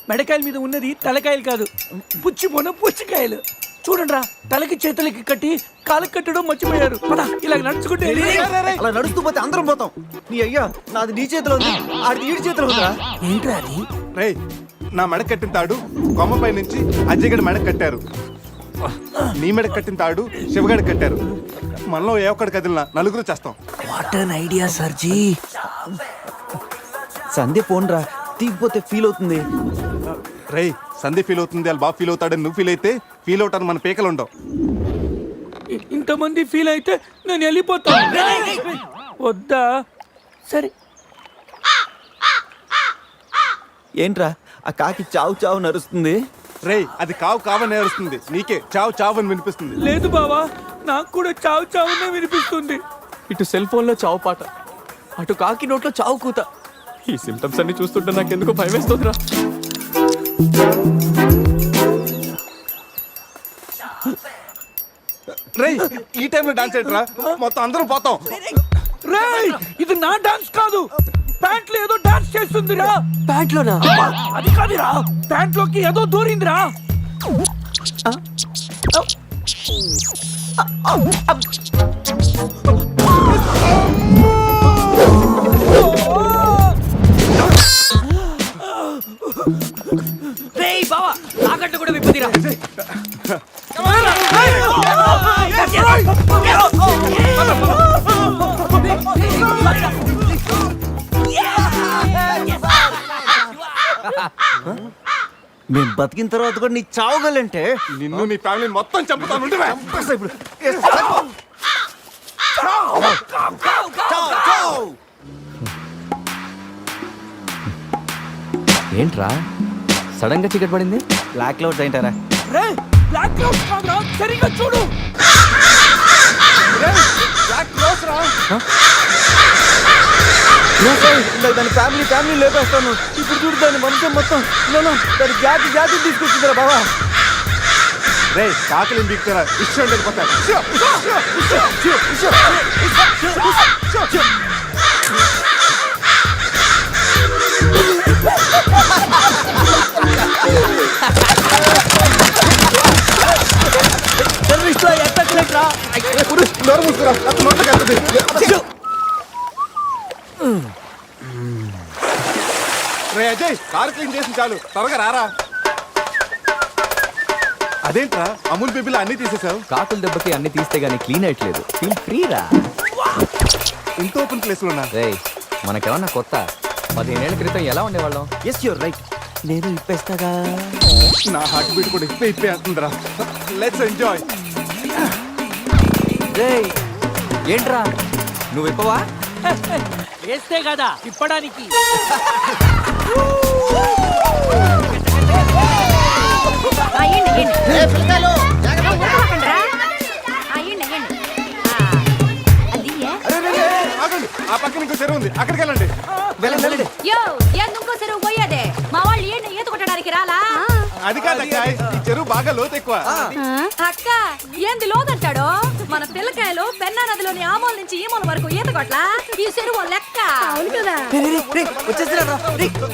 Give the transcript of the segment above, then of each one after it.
మెడకాయల మీద ఉన్నది తలకాయలు కాదు, పుచ్చిపోన పుచ్చికాయలు. చూడండిరా, తలకి చేతులకి కట్టి కాళ్ళకి కట్టడం మర్చిపోయారు. పద, ఇలా నడుచుకుంటే అలా నడుస్తూ పోతే అందరం పోతాం. నీ అయ్యా నాది నీ చేతిలో ఉంది, ఆడి ఈడి చేతిలో ఉందిరా. ఏంట్రా అది? రేయ్, నా మెడ కట్టిన తాడు కొమ్మపై నుంచి అజ్జగడి మెడ కట్టారు. నీ మెడ కట్టిన తాడు శివగడి కట్టారు. మనలో ఏ ఒక్కడి కదిలినా నలుగురు చేస్తాం. What an idea సర్జీ. Sandhya పోన్రా, తీగిపోతే feel అవుతుంది. రేయ్, సంధి ఫీల్ అవుతుంది, వాళ్ళు బాగా ఫీల్ అవుతాడని నువ్వు ఫీల్ అయితే ఫీల్ అవుతాను మన పీకలు ఉండవు. ఇంతమంది ఫీల్ అయితే నేను వెళ్ళిపోతాను. వద్దా? సరే. ఏంట్రా ఆ కాకి చావు చావు నరుస్తుంది? రేయ్, అది కావు కావని నేరుస్తుంది, నీకే చావు చావు అని వినిపిస్తుంది. లేదు బావా, నాకు కూడా చావు చావునే వినిపిస్తుంది. ఇటు సెల్ ఫోన్ లో చావు పాట, అటు కాకి నోట్లో చావు కూత. ఈ సిమ్టమ్స్ అన్ని చూస్తుంటే నాకెందుకో భయం వేస్తుందిరా. రేయ్, ఈ టైంలో డాన్స్ ఏంట్రా? మొత్తం అందరం పోతాం. రేయ్, ఇది నా డాన్స్ కాదు, ప్యాంట్ లో ఏదో డాన్స్ చేస్తుందిరా. ప్యాంట్ లోనా? అది కాదురా, ప్యాంట్ లోకి ఏదో దూరిందిరా. రేయ్ బావా, తాకట్టు కూడా విప్పుదిరా. మేము బతికిన తర్వాత కూడా నీ చావుగలంటే నిన్ను నీ ఫ్యామిలీ మొత్తం చంపుతాను. ఉండురా. ఇప్పుడు ఏంట్రా సడన్ గా చీకటి పడింది? బ్లాక్ క్లౌడ్స్ ఏంటారా? రేయ్, బ్లాక్ క్లౌడ్స్ కాదురా, సరిగ్గా చూడు. దాని ఫ్యామిలీ ఫ్యామిలీ లేపేస్తాను. ఇప్పుడు చూడు దాని వంశం మొత్తం దాని జాతి జాతి తీసుకొచ్చిందిరా బాబా. రేయ్, కాకలిని దిగుతారా ఇష్టం వెళ్ళిపోతారు. రే అజయ్, కార్ క్లీన్ చేసి చాలు, త్వరగా రారా. అదేంట్రా అమూల్ బేబీలో అన్ని తీసేసావు? కాకుల దెబ్బకి అన్ని తీస్తే గానీ క్లీన్ అయ్యట్లేదు. ఫీల్ ఫ్రీ రా. ఇంత ఓపెన్ ప్లేస్ లో ఉన్నా. రేయ్, మనకేమన్నా కొత్త? 15 ఏళ్ల క్రితం ఎలా ఉండేవాళ్ళం? Yes your right. నేను ఇప్పేస్తాగా. నా హార్ట్ బీట్ కూడా ఇప్పే అంటుందిరా. Let's enjoy. రేయ్, ఏంట్రా నువ్వు ఇప్పవా? వేస్తే కదా ఇప్పడానికి. ఆగండి, ఆ పక్కన ఇంకో చెరువు ఉంది, అక్కడికి వెళ్ళండి. ఇంకో చెరువు పోయేదే. మా వాళ్ళు ఏంటి ఈత కొట్టడానికి రాలా? అది కాదక్క, ఈ చెరువు బాగా లోతు ఎక్కువ. అక్క ఏంది లోదంటాడు? మన పిల్లకాయలు పెన్నా నదిలోని ఆ మూల నుంచి ఈ మూల వరకు ఈత కొట్లా. ఈ చెరువు లెక్క. అవును కదా.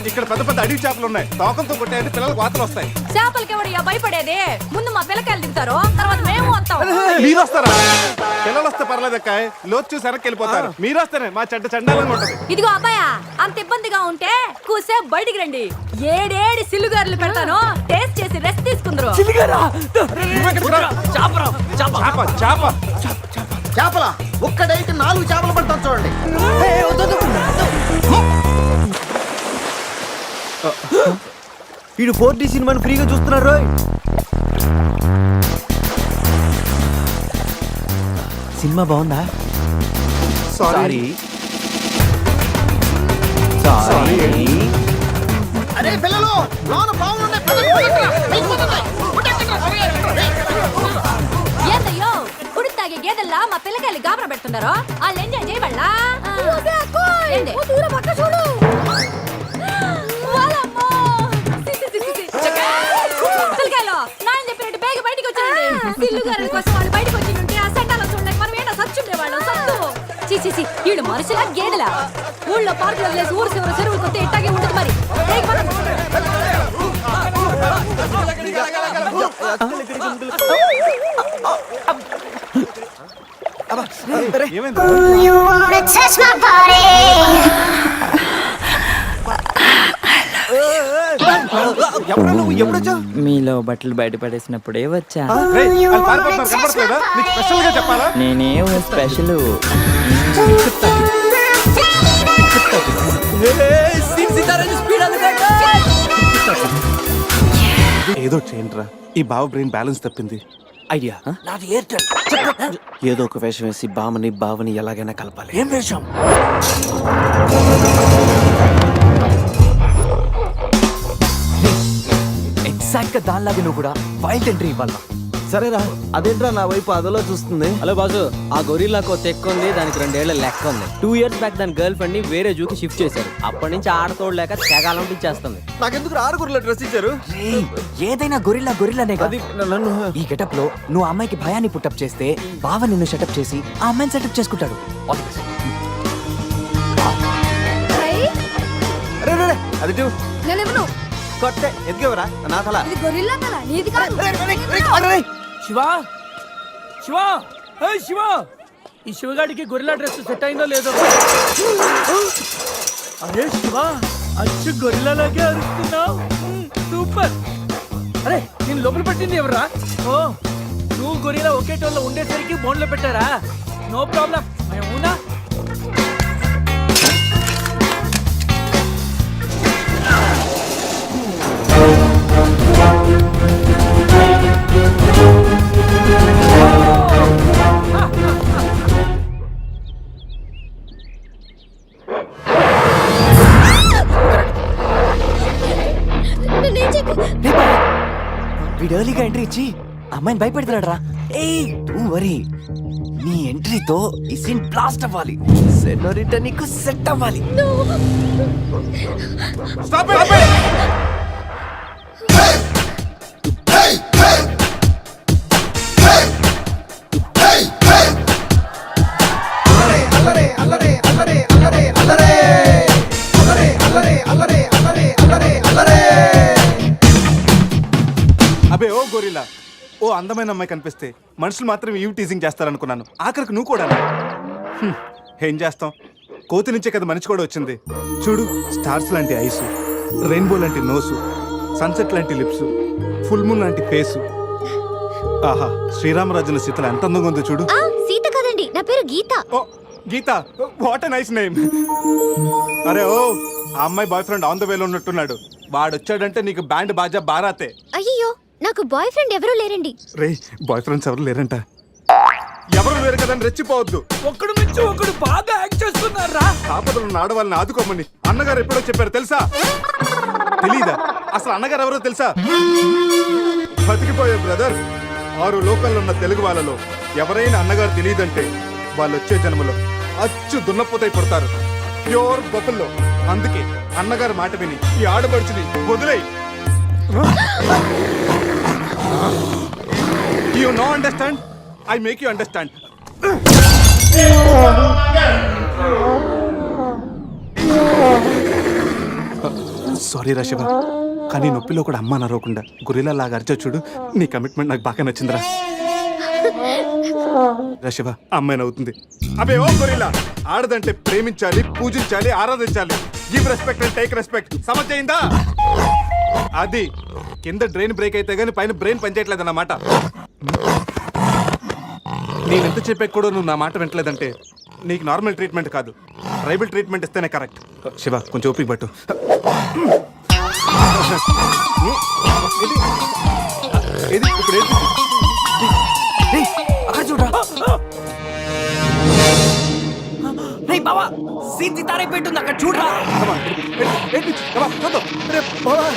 ఇక్కడ పెద్ద పెద్ద అడవి చేపలు ఉన్నాయి, తోకంతో కొట్టాయంటే పిల్లలకు వాతలు వస్తాయి. చేపలకి ఎవడయ్యా భయపడేది? ముందు మా పిల్లకాయలు దిగుతారు, తర్వాత మేము వస్తాం. మీరు వస్తారా? పిల్లలు వస్తే పర్లేదక్క, లోతు చూసి వెనక్కి వెళ్ళిపోతారు. మీరు వస్తేనే మా చెడ్డ చండాలంగా ఉంటది. ఇదిగో అబ్బాయా, అంత ఇబ్బందిగా ఉంటే కూసే బయటికి రండి. ఏడేడి సిల్లుగారులు పెడతాను, టేస్ట్ చేసి రెస్ట్ తీసుకుందరు. చేపల ఒక్కడైతే 4 చేపలు పడతాను చూడండి. వీడు 4D సినిమాని ఫ్రీగా చూస్తున్నారు. సినిమా బాగుందా? సారీ. అరే పిల్లలు, లోన బాగుండే ఏందయ్యో కుడి తాగే గేదెల్లా మా పిల్లకాయలు గాబరా పెడుతున్నారు. వాళ్ళు ఎంజాయ్ చేయబడలా? పిల్లకాయలు నాయన చెప్పినట్టు బేగ బయటికి వచ్చారండి. సిల్లుగారుల కోసం వాళ్ళు బయటకు వచ్చి ఉంటే ఆ సంటాలో చూడలేక మనం ఏంటో సచ్చుండేవాళ్ళం. సత్తు చీచి ఈడు మనుషులా గేదెలా? ఊళ్ళో పార్కులు వదిలేసి ఊరు చివరి చెరువులు కొత్త ఇట్టాగే ఉంటుంది మరి. అక్కలు ఇక్కడికి ముగ్గులు. ఏమైంది? You wanna touch my body? ఎవరా నువ్వు ఎప్పుడొచ్చావు? మీలో బట్టలు బయట పడేసినప్పుడే వచ్చా. రేయ్, వాళ్ళు పారిపోతున్నారు, కనపడట్లేదా? నీకు స్పెషల్గా చెప్పాలా? నేనేం స్పెషల్. ఏదో చేయండిరా, ఈ బావ బ్రెయిన్ బ్యాలెన్స్ తప్పింది. ఐడియా. నాది ఎయిర్టెల్. ఏదో ఒక వేషం వేసి బావని ఎలాగైనా కలపాలి. ఏం వేషం? ఎగ్జాక్ట్ గా దానిలాగే నువ్వు కూడా వైల్డ్ ఎంట్రీ ఇవ్వాలా. సరేరా, అదేంట్రా నా వైపు అదలో చూస్తుంది. హలో బాసు, ఆ గొరిల్లాకు తెక్క ఉంది, దానికి 2 ఏళ్ల లెక్క ఉంది. 2 years బ్యాక్ దాని గర్ల్ ఫ్రెండ్ ని వేరే జూకి షిఫ్ట్ చేశారు. అప్పటి నుంచి ఆడతోడలేక తెగాలం చేస్తుంది. నాకెందుకు ఆరుగురులో డ్రెస్ ఇచ్చారు? ఏదైనా గొరిల్లానే అది నన్ను ఈ గెటప్ లో నువ్వు ఆ అమ్మాయికి భయాన్ని పుట్టప్ చేస్తే బావ నిన్ను సెటప్ చేసి ఆ అమ్మాయిని సెటప్ చేసుకుంటాడు. All the best. రే, రే, రే, అది ఇటు. నేనెవను? కొట్టే ఎదిగేవరా నా తల. ఇది గొరిల్లా తల, నీది కాదు. శివా, శివా, ఏయ్ శివా, ఈ శివగాడికి గొరిల్లా డ్రెస్ సెట్ అయిందో లేదో. అరే శివా, అచ్చు గొరిల్లాలాగే అరుస్తున్నావు. సూపర్. అరే నేను లోపల పెట్టింది ఎవరా? ఓ, నువ్వు గొరిల్లా ఒకే టోల్లో ఉండేసరికి బోన్లో పెట్టారా? నో ప్రాబ్లం, అవునా? నేనేం చేయకు. వీడు ఎర్లీగా ఎంట్రీ ఇచ్చి అమ్మాయిని భయపెడతాడు రా. ఏయ్ డోంట్ వరీ, నీ ఎంట్రీతో ఈ సీన్ బ్లాస్ట్ అవ్వాలి. సెనోరిటా నీకు సెట్ అవ్వాలి. Stop it! Stop it! అబే ఓ గొరిల్లా, ఓ అందమైన అమ్మాయి కనిపిస్తే మనుషులు మాత్రం ఈవ్ టీజింగ్ చేస్తారనుకున్నాను. ఆఖరికి నువ్వు కూడా. ఏం చేస్తాం, కోతి నుంచే కదా మనిషి కూడా వచ్చింది. చూడు, స్టార్స్ లాంటి ఐసు, రెయిన్బో లాంటి నోసు, సన్సెట్ లాంటి లిప్స్, ఫుల్ మూన్ లాంటి ఫేసు. ఆహా, శ్రీరామరాజుల సీతలు ఎంత అందంగా ఉందో చూడు. ఆ సీత కదండి, నా పేరు గీత. ఓ గీత, వాట్ ఎ నైస్ నేమ్. అరే ఓ, ఆ అమ్మాయి బాయ్ ఫ్రెండ్ ఆన్ ద వేలో ఉన్నట్టున్నాడు. వాడు వచ్చాడంటే నీకు బ్యాండ్ బాజా బారాతే. అయ్యో, నాకు బాయ్ ఫ్రెండ్ ఎవరూ లేరండి. రే, బాయ్ ఫ్రెండ్స్ ఎవరు లేరంట. ఎవరు లేరు కదని రెచ్చిపోవద్దు. ఒక్కడు నుంచి ఒకడు బాగా యాక్ట్ చేస్తున్నారా? ఆపదలు ఉన్న ఆడవాళ్ళని ఆదుకోమని అన్నగారు ఎప్పుడో చెప్పారు తెలుసా? తెలీదా? అసలు అన్నగారు ఎవరో తెలుసా? బతికిపోయే బ్రదర్, 6 లోకల్లో ఉన్న తెలుగు వాళ్ళలో ఎవరైనా అన్నగారు తెలియదంటే వాళ్ళు వచ్చే జన్మలో అచ్చు దున్నపోతై పుడతారు. ప్యూర్ బొబ్బల్లో. అందుకే అన్నగారు మాట విని ఈ ఆడపడుచుని వదిలేయి. You know understand? I make you understand. Sorry రా శివ, కానీ నొప్పిలో కూడా అమ్మ నరవకుండా గురిలా లాగా అరిచా చూడు. నీ కమిట్మెంట్ నాకు బాగా నచ్చిందిరా. రా శివ, అమ్మాయి నవ్వుతుంది. అబే ఓ గురిలా, ఆడదంటే ప్రేమించాలి, పూజించాలి, ఆరాధించాలి. Give respect and take respect. సమజైందా? అది కింద డ్రైన్ బ్రేక్ అయితే గానీ పైన బ్రెయిన్ పనిచేయట్లేదు అన్నమాట. నేను ఎంత చెప్పాక కూడా నువ్వు నా మాట వింటలేదంటే నీకు నార్మల్ ట్రీట్మెంట్ కాదు, ట్రైబల్ ట్రీట్మెంట్ ఇస్తేనే కరెక్ట్. శివ, కొంచెం ఓపిక పట్టు. ఇది ఇప్పుడు ఏంటి? రేయ్, అక్కడ చూడరా. రేయ్ బావా, సీన్ సితారైపోయింటుంది, అక్కడ చూడరా. Come on, ఏంటి? Come on, చూద్దాం. రే, బావా.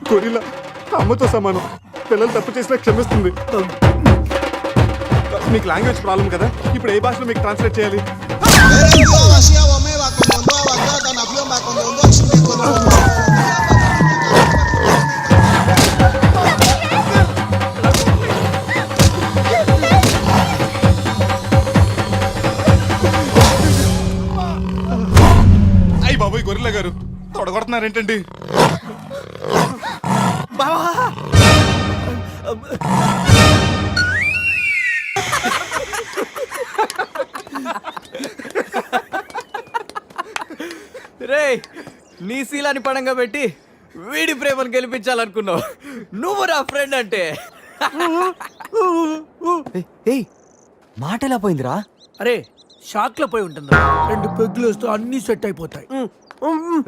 గొరిల్లా అమ్మతో సమానం. పిల్లలు తప్పు చేసినా క్షమిస్తుంది. మీకు లాంగ్వేజ్ ప్రాబ్లం కదా, ఇప్పుడు ఏ భాషలో మీకు ట్రాన్స్లేట్ చేయాలి? అయ్యి బాబు, బాబోయ్ గొరిల్లా గారు తొడగొడుతున్నారేంటండి? బావా రే నీ శీలాన్ని పడంగా పెట్టి వీడి ప్రేమను గెలిపించాలనుకున్నావు. నువ్వు నా ఫ్రెండ్ అంటే. ఏయ్ మాట ఎలా పోయిందిరా? అరే షాక్ లో పోయి ఉంటుంది. 2 పెగ్గులు వస్తూ అన్ని సెట్ అయిపోతాయి.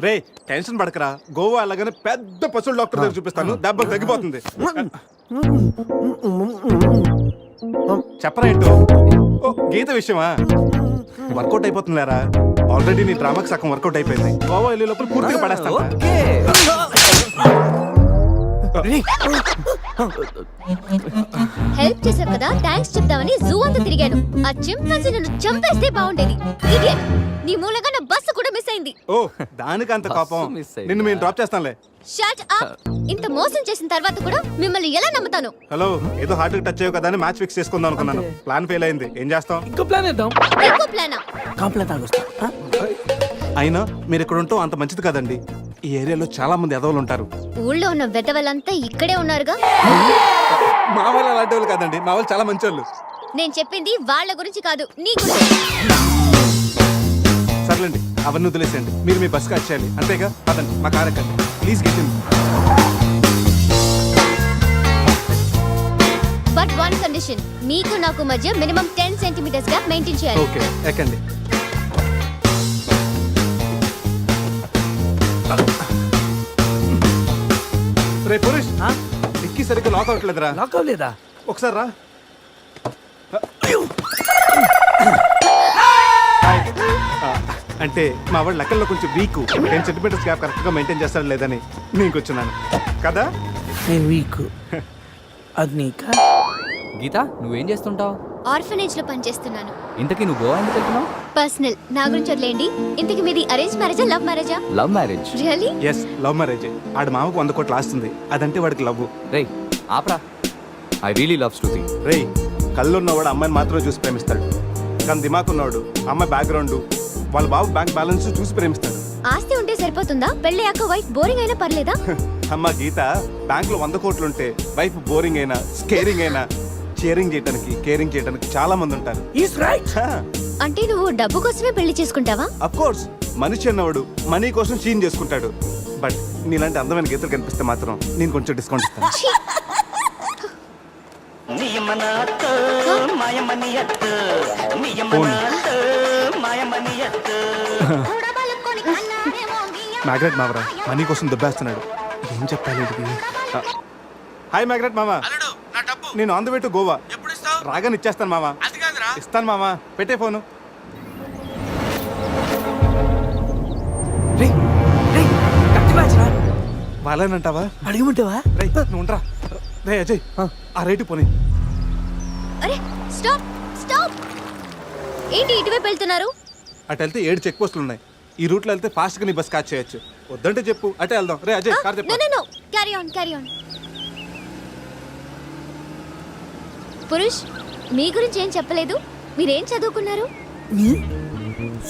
రే టెన్షన్ పడకరా, గోవా అలాగనే పెద్ద పశువుల డాక్టర్ దగ్గర చూపిస్తాను, దెబ్బ తగ్గిపోతుంది. చెప్పరా ఏంటో? ఓ, గీత విషయమా? వర్కౌట్ అయిపోతుందిలేరా. ఆల్రెడీ నీ డ్రామాకి సగం వర్కౌట్ అయిపోయింది. గోవా వెళ్ళే లోపల పూర్తిగా పడేస్తాను. ఓకే. హెల్ప్ చేశావు కదా, థ్యాంక్స్ చెప్తామని జూ అంతా తిరిగాను. ఆ చింపాంజీ నన్ను చంపేస్తే బాగుండేది. ఇడియట్, నీ మూలంగా నా బస్సు కూడా మిస్ అయింది. ఓ దానికి అంత కోపం? బస్సు మిస్ అయింది. నిన్ను మేము డ్రాప్ చేస్తాంలే. Shut up. ఇంత మోసం చేసిన తర్వాత కూడా మిమ్మల్ని ఎలా నమ్ముతాను? హలో, ఏదో హార్ట్ టచ్ అయ్యో కదా అని మ్యాచ్ ఫిక్స్ చేసుకుందాం అనుకున్నాను. ప్లాన్ ఫెయిల్ అయింది. ఏం చేస్తాం? ఇంకో ప్లాన్ వేద్దాం. ఎక్కువ ప్లానా? కాంప్లైంట్ తాగొస్తా. అయినా మీరు ఇక్కడ ఉంటాం అంత మంచిది కదండి. ఈ ఏరియాలో చాలా మంది ఎదవలు ఉంటారు. ఊళ్ళో ఉన్న వెధవలంతా ఇక్కడే ఉన్నారుగా. మా వాళ్ళు అలాంటి వాళ్ళు కాదండి, మా వాళ్ళు చాలా మంచి వాళ్ళు. నేను చెప్పింది వాళ్ళ గురించి కాదు, నీ గురించి. సర్లేండి, అవన్నీ వదిలేసేయండి. మీరు మీ బస్కి వచ్చేయాలి అంతేగా. పదండి, మా కార్ ఎక్కండి please. Get in. But one condition, మీకు నాకు మధ్య మినిమం 10 సెంటీమీటర్స్ గ్యాప్ మెయింటైన్ చేయాలి. ఓకే ఎక్కండి. రే పురుష్, డిక్కీ సరిగ్గా లాక్ అవ్వట్లేదురా. లాక్ అవ్వలేదా? ఒకసారి రా. అంటే మా వాడు లెక్కల్లో కొంచెం వీక్. 10 సెంటీమీటర్స్ గ్యాప్ కరెక్ట్గా మెయింటైన్ చేస్తాడు లేదని నేను వచ్చున్నాను కదా. నేను వీక్. అది నీకా? గీత నువ్వేం చేస్తుంటావు? ఆర్ఫనేజ్ లో పనిచేస్తున్నాను. ఇంతకీ నువ్వు గోవా ఎందుకు వెళ్తున్నావు? పర్సనల్, నా గురించి వదిలేండి. ఇంతకి మీది అరేంజ్ మ్యారేజా, లవ్ మ్యారేజా? Love marriage. Really? Yes, love marriage. ఆడు మామకు 100 కోట్లు ఆస్తుంది, అదంటే వాడికి లవ్. రేయ్ ఆప్రా, ఐ రియలీ లవ్ శృతి. రే కళ్ళు ఉన్నవాడు అమ్మాయిని మాత్రమే చూసి ప్రేమిస్తాడు, కానీ దిమాక్ ఉన్నవాడు అమ్మాయి బ్యాక్గ్రౌండ్, వాళ్ళ బాబు బ్యాంక్ బ్యాలెన్స్ చూసి ప్రేమిస్తాడు. ఆస్తి ఉంటే సరిపోతుందా? పెళ్ళయ్యాక వైఫ్ బోరింగ్ అయినా పర్లేదా? అమ్మ గీత, బ్యాంక్ లో 100 కోట్లు ఉంటే వైఫ్ బోరింగ్ అయినా స్కేరింగ్ అయినా షేరింగ్ చేయడానికి కేరింగ్ చేయడానికి చాలా మంది ఉంటారు. Is right. అంటే నువ్వు డబ్బు కోసమే పెళ్లి చేసుకుంటావా? అఫ్ కోర్స్, మనిషి అన్నవాడు మనీ కోసం షీన్ చేసుకుంటాడు. బట్ నీలాంటి అందమైన గీతలు కనిపిస్తే మాత్రం నేను కొంచెం డిస్కౌంట్ ఇస్తాను. ఛీ! ఫోన్. మ్యాగ్రెట్ మావరా మనీ కోసం దుబ్బేస్తున్నాడు. ఏం చెప్పాలి వీడికి? హాయ్ మ్యాగ్రెట్ మామ, నేను on the way to Goa. రాగానే ఇచ్చేస్తాను మామ. ఇస్తాను మామ, పెట్టే ఫోను. రేయ్, రేయ్, కత్తి మ్యాచ్ రా. వాళ్ళేనంటావా? అడిగమంటావా? రే నువ్వు ఉండరా. రే అజయ్, ఆ రేటు పోనీ. అరే స్టాప్ స్టాప్. ఏంటి ఇటువైపు వెళ్తున్నారు? అటు వెళ్తే 7 చెక్ పోస్టులు ఉన్నాయి. ఈ రూట్లో వెళ్తే ఫాస్ట్ గా నీ బస్ క్యాచ్ చేయొచ్చు. వద్దంటే చెప్పు, అటే వెళ్దాం. రే అజయ్, కార్ చెప్పు. No carry on carry on. Purush, మీ గురించి ఏం చెప్పలేదు. మీరేం చదువుకున్నారు?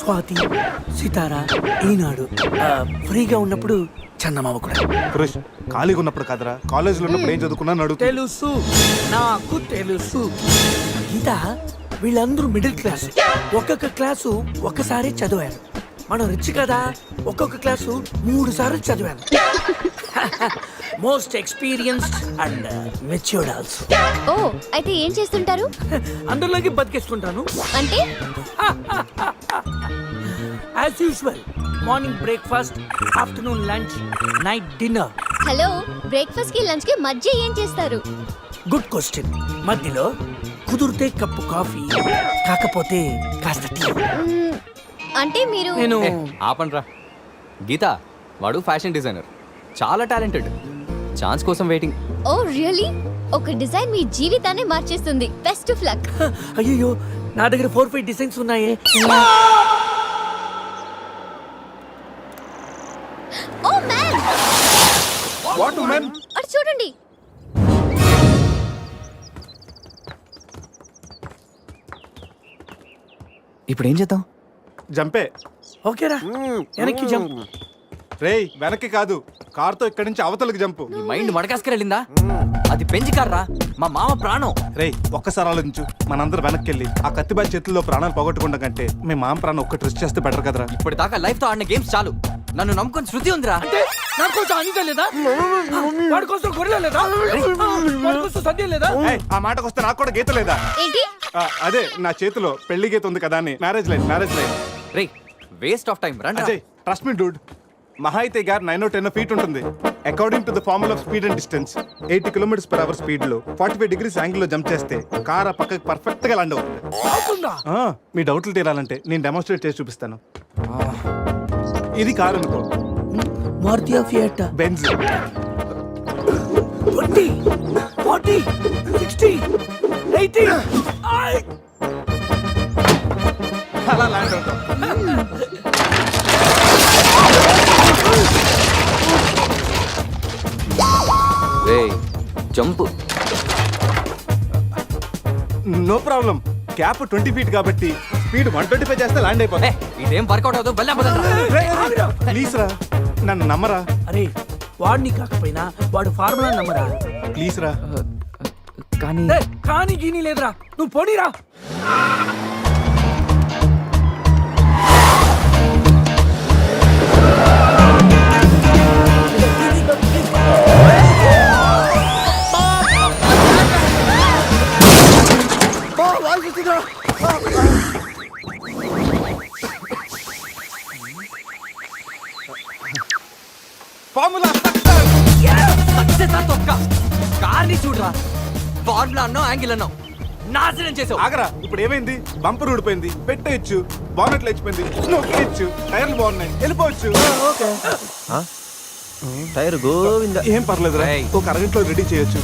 స్వాతి, సితారా, ఈనాడు. ఫ్రీగా ఉన్నప్పుడు చందమామ కూడా. పురుష్, ఖాళీగా ఉన్నప్పుడు కాదురా, కాలేజీలో ఉన్నప్పుడు ఏం చదువుకున్నా అడుగుతా. తెలుసు, నాకు తెలుసు. గీత, వీళ్ళందరూ మిడిల్ క్లాస్. ఒక్కొక్క క్లాసు ఒక్కసారి చదివారు. మనం రిచ్ కదా, ఒక్కొక్క క్లాసు 3 సార్లు చదివాను. Most experienced and matured also. ఓ, అయితే ఏం చేస్తుంటారు? అందరిలోకి బతికేస్తుంటాను. అంటే as usual, morning breakfast, afternoon lunch, night dinner. Hello, breakfast కి లంచ్ కి మధ్య ఏం చేస్తారు? Good question. మధ్యలో కుదిరితే కప్పు కాఫీ, కాకపోతే కాస్త టీ. అంటే మీరు నేను ఆపండ్రా. గీత వాడు ఫ్యాషన్ డిజైనర్, చాలా టాలెంటెడ్. ఛాన్స్ కోసం వెయిటింగ్. ఓ రియల్లీ? ఒక డిజైన్ మీ జీవితాన్ని మార్చేస్తుంది. Best of luck. అయ్యో, నా దగ్గర 4-5 డిజైన్స్ ఉన్నాయే. Oh man, what man? అటు చూడండి. ఇప్పుడు ఏం చేద్దాం? జంపే. ఓకేరా వెనక్కి జంప్. రేయ్ వెనక్కి కాదు, కార్తో ఇక్కడి నుంచి అవతలకి జంపు. నీ మైండ్ మడకాసుకెళ్ళిందా? అది పెంచి కార్రా, మా మామ ప్రాణం. రేయ్ ఒక్కసారి ఆలోచించు, మనందరం వెనక్కి వెళ్ళి ఆ కత్తిబాయి చేతుల్లో ప్రాణాలు పోగొట్టుకుంటాం కంటే మీ మామ ప్రాణం ఒక్కటి రిస్క్ చేస్తే బెటర్ కదరా. ఇప్పటిదాకా లైఫ్ తో ఆడిన గేమ్స్ చాలు. నన్ను నమ్ముకొని శృతి ఉందిరా. అంటే నా కోసం అనిత లేదా? వాడి కోసం గొర్రెల లేదా? వాడి కోసం సద్య లేదా? ఏయ్, ఆ మాటకు వస్తే నాకు కూడా గీత లేదా? ఏంటి అదే నా చేతిలో పెళ్లి గీత ఉంది కదా అని. Marriage line. Ray waste of time రండి. అజయ్ ట్రస్ట్ మీ డూడ్, మహా అయితే గారు 9 or 10 feet ఉంటుంది. According to the formula of speed and distance 80 km/h speed లో 45 degrees యాంగిల్ లో జంప్ చేస్తే కార్ ఆ పక్కకి పర్ఫెక్ట్ గా ల్యాండ్ అవుతుంది. అవుతుందా? మీ డౌట్లు తీరాలంటే నేను డెమోన్స్ట్రేట్ చేసి చూపిస్తాను. ఇది కారు అనుకో, మారుతి ఫియట్. బెంజ్. 20 40 60 80 అలా ల్యాండ్ అవుతాం. రే jump. No problem, cap 20 feet కాబట్టి స్పీడ్ 125 చేస్తే ల్యాండ్ అయిపోతా. ఇదేం వర్కౌట్ అవుతుంది. ప్లీజ్ రా, నన్ను నమ్మరా. అరే వాడిని కాకపోయినా వాడు ఫార్ములా నమ్మరా. ప్లీజ్ రా. కానీ కానీ గీని లేదురా, నువ్వు పోనీరా. ఫార్ములా కార్ని చూడరా, ఫార్ములా అన్నావు, యాంగిల్ అన్నావు, నాశనం చేసావు. ఆగరా, ఇప్పుడు ఏమైంది? బంపర్ ఊడిపోయింది, పెట్టేయచ్చు, బానెట్ లేచిపోయింది, నొక్కేయచ్చు, టైర్లు బాగున్నాయి, వెళ్ళిపోవచ్చు. టైర్ గోవింద. ఏం పర్లేదురా, ఒక అరగంటలో రెడీ చేయొచ్చు.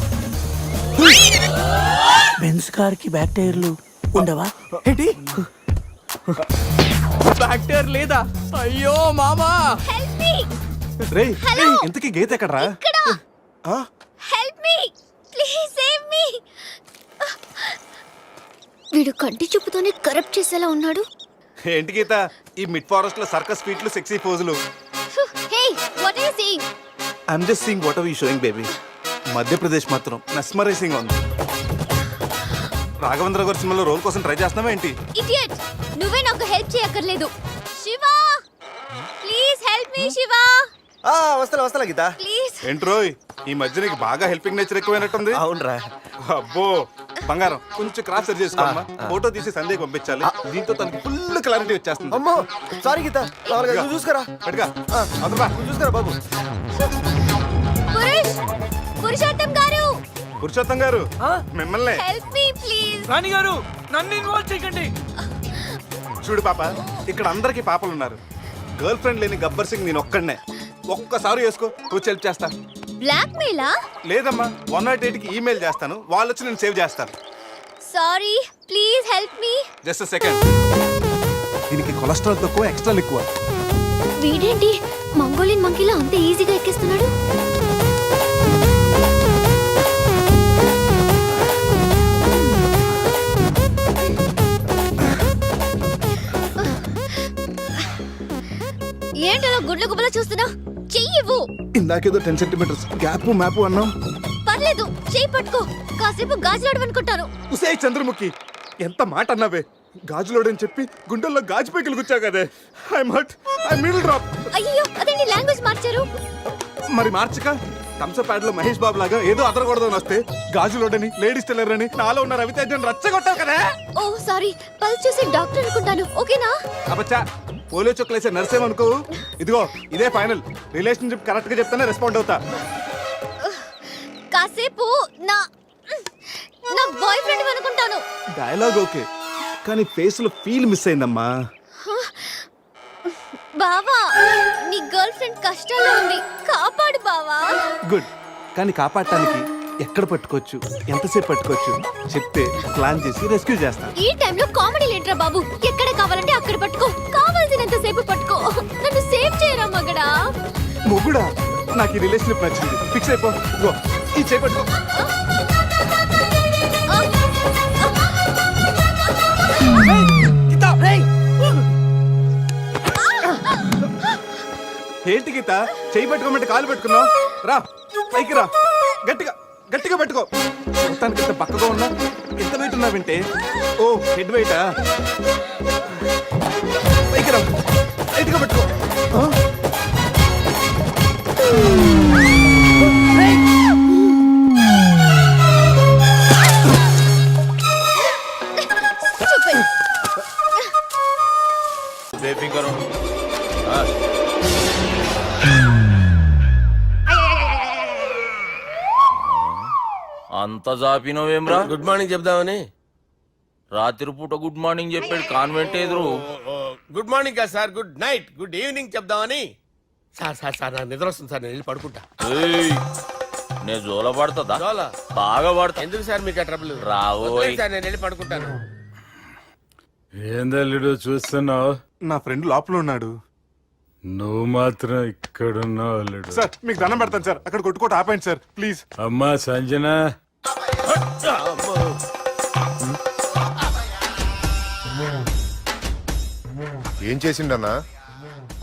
బెంజ్ కార్ కి బ్యాక్ టైర్లు ఉండవా? ఏంటి బ్యాక్ టైర్ లేదా? అయ్యో మామా. హెల్ప్ మీ రేయ్ ఇంతకీ గీత ఎక్కడరా? ఇక్కడ help me please save me. వీడు కంటి చూపుతోనే కరప్ట్ చేసేలా ఉన్నాడు. ఏంటి గీత ఈ మిడ్ ఫారెస్ట్ లో సర్కస్ ఫీట్లు, sexy పోజులు? Hey what are you saying? I'm just seeing what are you sowing baby. Madhya Pradesh మాత్రం మెస్మరైజింగ్ ఉంది. రాఘవేంద్ర గారి సినిమాలో రోల్ కోసం ట్రై చేస్తున్నావా ఏంటి? ఇడియట్, నువ్వే నాకు హెల్ప్ చేయక్కర్లేదు. Shiva please help me. Shiva వస్తా గీత. ప్లీజ్. ఏంట్రోయ్ ఈ మధ్య నీకు బాగా హెల్పింగ్ నేచర్ ఎక్కువైనట్టుంది. అవునరా. అబ్బో బంగారం, కొంచెం క్రాస్ సెర్చ్ చేసుకోమ్మా. ఫోటో తీసి సందేహ్ పంపించాలి, దీంతో తనకి ఫుల్ క్లారిటీ వచ్చేస్తుంది. అమ్మో సారీ గీత, నువ్వు చూసుకురా. పట్టుగా అదురా, నువ్వు చూసుకురా బాబు. పురుషోత్తం గారు, పురుషోత్తం గారు మిమ్మల్ని. Help me please. రాణి గారు నన్ను ఇన్వాల్వ్ చేయకండి. చూడు పాప, ఇక్కడ అందరికి పాపలు ఉన్నారు. గర్ల్ ఫ్రెండ్ లేని గబ్బర్ సింగ్ నేను ఒక్కడనే. ఒక్కసారి వేసుకో, కూర్చో హెల్ప్ చేస్తా. బ్లాక్ మెయిలా? లేదమ్మా, 108కి ఈమెయిల్ చేస్తాను, వాళ్ళు వచ్చి నేను సేవ్ చేస్తాను. Sorry please help me. Just second. దీనికి కొలెస్ట్రాల్ తక్కువ, ఎక్స్ట్రా ఎక్కువ. వీడేంటి మంగోలియన్ మంకీలా అంత ఈజీగా ఎక్కిస్తున్నాడు? ఏంటో గుడ్ల గుబల చూస్తున్నా? చెయ్యివ్వు. ఇందాకేదో 10 centimeters గ్యాప్ మ్యాప్ అన్నాం. పర్లేదు, చెయ్యి పట్టుకో. కాసేపు గాజులాడు అనుకుంటాను. ఉసే చంద్రముఖి, ఎంత మాట అన్నావే. గాజులోడని చెప్పి గుండెల్లో గాజు పైకి గుచ్చా కదే. I'm hurt, I middle drop. అయ్యో అదేంటి లాంగ్వేజ్ మార్చారు? మరి మార్చక థమ్సప్ ప్యాడ్ లో మహేష్ బాబు లాగా ఏదో అదరకూడదని వస్తే గాజులోడని, లేడీస్ టైలర్ అని, నాలో ఉన్న రవితేజని రచ్చగొట్టావు కదా. ఓ సారీ, పల్స్ చూసి డాక్టర్ అనుకుంటాను. ఓకేనా? అబ్బచ్చా, పోలియో చుక్కలేసే నర్సేమనుకో. ఇదిగో ఇదే ఫైనల్. రిలేషన్షిప్ కరెక్ట్ గా చెప్తానే రెస్పాండ్ అవుతా. కాసేపు నా బాయ్ ఫ్రెండ్ అనుకుంటాను. డైలాగ్ ఓకే, కానీ ఫేస్ లో ఫీల్ మిస్ అయిందమ్మా. బావా, నీ గర్ల్ ఫ్రెండ్ కష్టాల్లో ఉంది, కాపాడు బావా. గుడ్, కానీ కాపాడటానికి ఎక్కడ పట్టుకోవచ్చు, ఎంతసేపు పట్టుకోవచ్చు చెప్తే ప్లాన్ చేసి రెస్క్యూ చేస్తాను. ఈ టైంలో కామెడీ లేటరా బాబు. ఎక్కడ కావాలంటే అక్కడ పట్టుకో, కావాల్సినంత సేపు పట్టుకో. నన్ను సేవ్ చేయరా మగడా. మొగుడా, నాకు ఈ రిలేషన్షిప్ నచ్చింది, ఫిక్స్ అయిపో. ఇగో ఈ చేపట్టుకో. ఏంటి గీత చేయి పెట్టుకోమంటే కాలు పెట్టుకున్నావు రా పైకి రా గట్టిగా గట్టిగా పెట్టుకో మొత్తానికి ఇంత పక్కగా ఉన్నా ఎంత వెయిట్ ఉన్నా వింటే ఓ హెడ్ వెయిటా పైకి రా గట్టిగా పెట్టుకో ఆ? Stupid. అంత జాపినవేమ్రా? గుడ్ మార్నింగ్ చెప్దామని. రాత్రి పూట గుడ్ మార్నింగ్ చెప్పాడు కాన్వెంట్ ఎదురు. గుడ్ మార్నింగ్ కాదు sir, good night, good evening చెప్దామని. సార్ సార్ సార్ నాకు నిద్ర వస్తుంది సార్, నేను వెళ్ళి పడుకుంటా. ఏయ్, నే జోల పడుతుందా? జోల? బాగా పడతా. ఎందుకు సార్ మీకు ఆ ట్రబుల్? రావోయ్. వదిలేయ్ సార్, నేను వెళ్ళి పడుకుంటాను. ఏందల్లుడు చూస్తున్నావు? నా ఫ్రెండ్ లోపల ఉన్నాడు. నువ్వు మాత్రం ఇక్కడున్నావు అల్లుడు. సార్ మీకు దండం పెడతాను సార్, అక్కడ కొట్టుకోట ఆపండి సార్ ప్లీజ్. అమ్మా సంజన, ఏం చేసిండన్నా?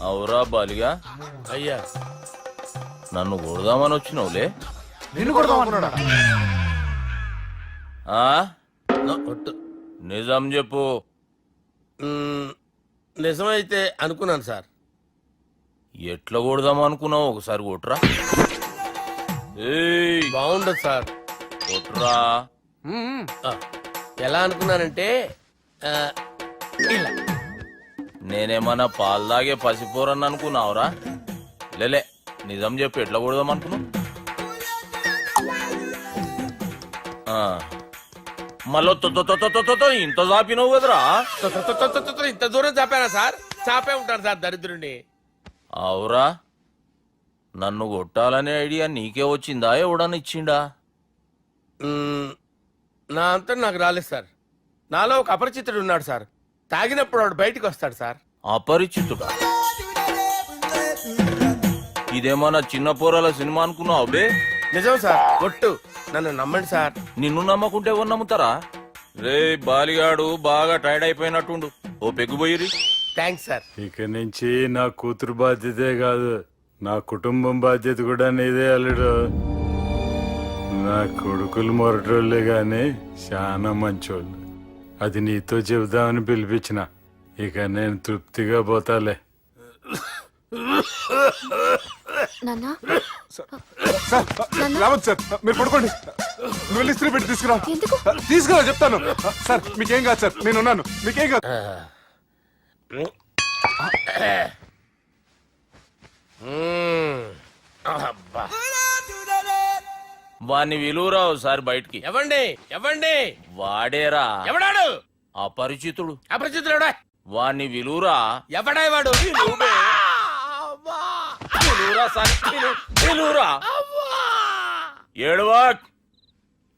అవురా బాలిగా, అయ్యా నన్ను కొడదామని వచ్చినావులే. నిన్ను కొడదామన్నాడా? ఆ? ఒట్టు. నిజం చెప్పు. నిజమైతే అనుకున్నాను సార్. ఎట్లా కొడదాం అనుకున్నావు? ఒకసారి కొట్రా. ఏయ్, బాగుండదు సార్. కొట్రా. ఆ, ఎలా అనుకున్నానంటే ఆ, ఇలా. నేనేమన్నా పాలు తాగే పసిపోరని అనుకున్నావురా? లేలే, నిజం చెప్పు, ఎట్లా కొడదాం అనుకున్నావు? మళ్ళీ ఇంత చాపినావు కదరా? ఇంత దూరం చాపానా సార్? చాపే ఉంటాను సార్ దరిద్రుడిని. అవురా, నన్ను కొట్టాలనే ఐడియా నీకే వచ్చిందా? ఎవడన్నా ఇచ్చిండా? నా అంతా నాకు రాలేదు సార్. నాలో ఒక అపరిచితుడు ఉన్నాడు సార్. తాగినప్పుడు వాడు బయటికి వస్తాడు సార్. అపరిచితుడా? ఇదేమన్నా చిన్న పోరాల సినిమా అనుకున్నావు బే? నిజం సార్, ఒట్టు. నన్ను నమ్మండి సార్. నిన్ను నమ్మకుంటే ఎవరు నమ్ముతారా? రే బాలిగాడు బాగా టైర్డ్ అయిపోయినట్టుండు, ఓ పెగ్గుపోయిరి. Thanks sir. ఇక నుంచి నా కూతురు బాధ్యతే కాదు, నా కుటుంబం బాధ్యత కూడా నీదే అల్లుడు. నా కొడుకులు మొరటోళ్ళే గాని చాలా మంచోళ్ళు. అది నీతో చెబుదామని పిలిపించిన. ఇక నేను తృప్తిగా పోతాలే. నాన్నా సార్ రావద్దు సార్, మీరు పడుకోండి. నువ్వు వెళ్ళి ఇస్త్రీ పెట్టి తీసుకురా. ఎందుకు? తీసుకురా చెప్తాను. సార్ మీకేం కాదు సార్, నేను ఉన్నాను, మీకేం కాదు. అబ్బా. వాణ్ణి విలువరా ఒకసారి బయటికి. ఎవండి ఎవండి? వాడేరా ఎవడాడు? అపరిచితుడు. అపరిచితుడా? వాణ్ణి విలువరా. ఎవడా వాడు? విలువరా సార్, విలువరా. ఏడవా,